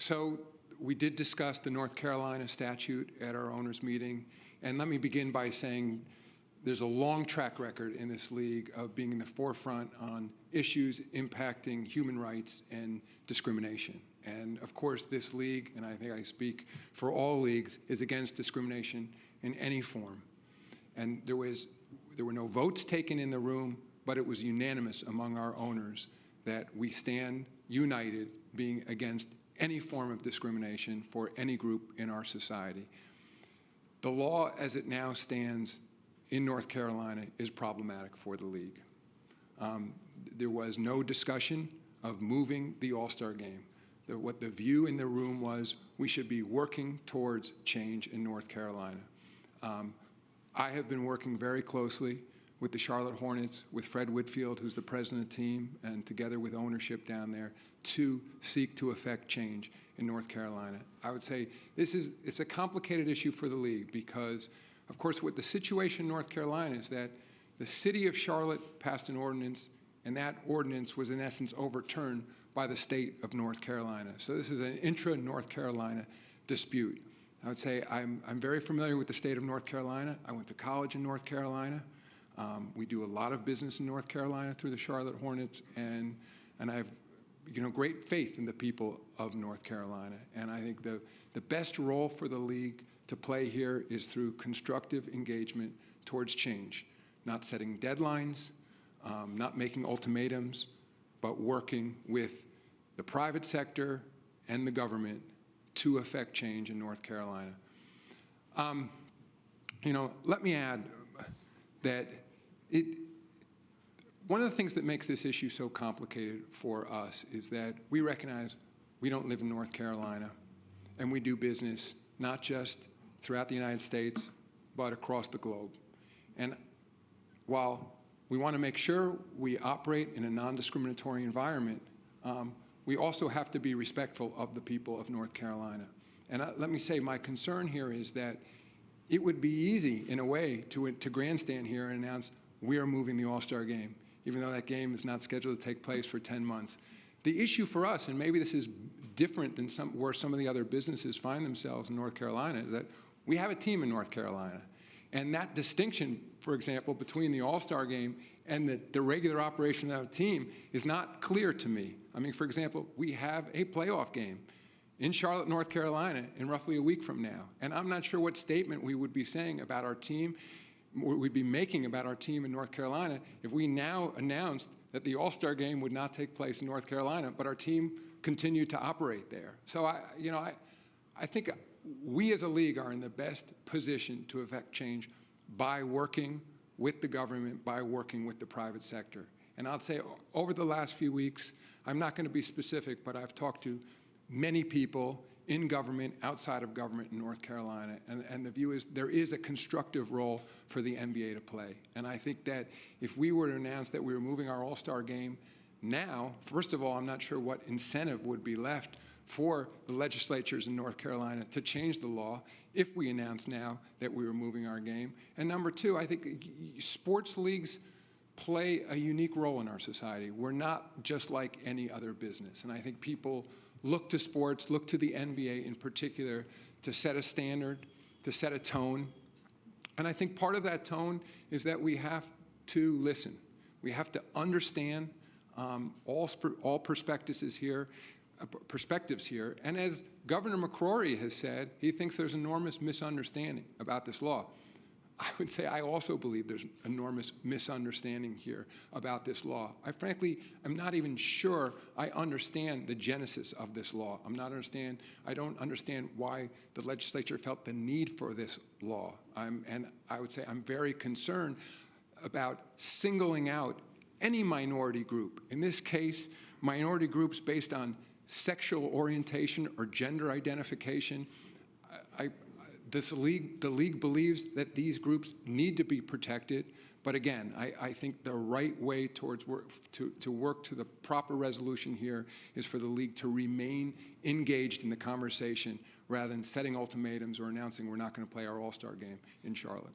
So we did discuss the North Carolina statute at our owners' meeting, and let me begin by saying there's a long track record in this league of being in the forefront on issues impacting human rights and discrimination. And of course, this league, and I think I speak for all leagues, is against discrimination in any form. And there were no votes taken in the room, but it was unanimous among our owners that we stand united being against any form of discrimination for any group in our society. The law as it now stands in North Carolina is problematic for the league. There was no discussion of moving the All-Star game. What the view in the room was, we should be working towards change in North Carolina. I have been working very closely with the Charlotte Hornets, with Fred Whitfield, who's the president of the team, and together with ownership down there, to seek to effect change in North Carolina. I would say it's a complicated issue for the league because, of course, what the situation in North Carolina is that the city of Charlotte passed an ordinance, and that ordinance was in essence overturned by the state of North Carolina. So this is an intra-North Carolina dispute. I would say I'm very familiar with the state of North Carolina. I went to college in North Carolina. We do a lot of business in North Carolina through the Charlotte Hornets, and I have great faith in the people of North Carolina. And I think the best role for the league to play here is through constructive engagement towards change, not setting deadlines, not making ultimatums, but working with the private sector and the government to effect change in North Carolina. Let me add that one of the things that makes this issue so complicated for us is that we recognize we don't live in North Carolina, and we do business not just throughout the United States, but across the globe. And while we want to make sure we operate in a non-discriminatory environment, we also have to be respectful of the people of North Carolina. And let me say, my concern here is that it would be easy, in a way, to grandstand here and announce we are moving the All-Star game, even though that game is not scheduled to take place for 10 months. The issue for us, and maybe this is different than where some of the other businesses find themselves in North Carolina, is that we have a team in North Carolina. And that distinction, for example, between the All-Star game and the regular operation of the team is not clear to me. I mean, for example, we have a playoff game in Charlotte, North Carolina, in roughly a week from now. And I'm not sure what statement we would be saying about our team, what we'd be making about our team in North Carolina if we now announced that the All-Star game would not take place in North Carolina, but our team continued to operate there. So I think we as a league are in the best position to effect change by working with the government, by working with the private sector. And I'll say over the last few weeks, I'm not going to be specific, but I've talked to many people in government, outside of government in North Carolina, and the view is there is a constructive role for the NBA to play. And I think that if we were to announce that we were moving our All-Star game now, first of all, I'm not sure what incentive would be left for the legislatures in North Carolina to change the law if we announce now that we were moving our game. And number two, I think sports leagues play a unique role in our society. We're not just like any other business. And I think people look to sports, look to the NBA in particular, to set a standard, to set a tone. And I think part of that tone is that we have to listen. We have to understand all perspectives here. And as Governor McCrory has said, he thinks there's enormous misunderstanding about this law. I would say I also believe there's enormous misunderstanding here about this law. I'm not even sure I understand the genesis of this law. I don't understand why the legislature felt the need for this law. And I would say I'm very concerned about singling out any minority group. In this case, minority groups based on sexual orientation or gender identification. The league believes that these groups need to be protected, but again, I think the right way towards to work to the proper resolution here is for the league to remain engaged in the conversation rather than setting ultimatums or announcing we're not going to play our All-Star game in Charlotte.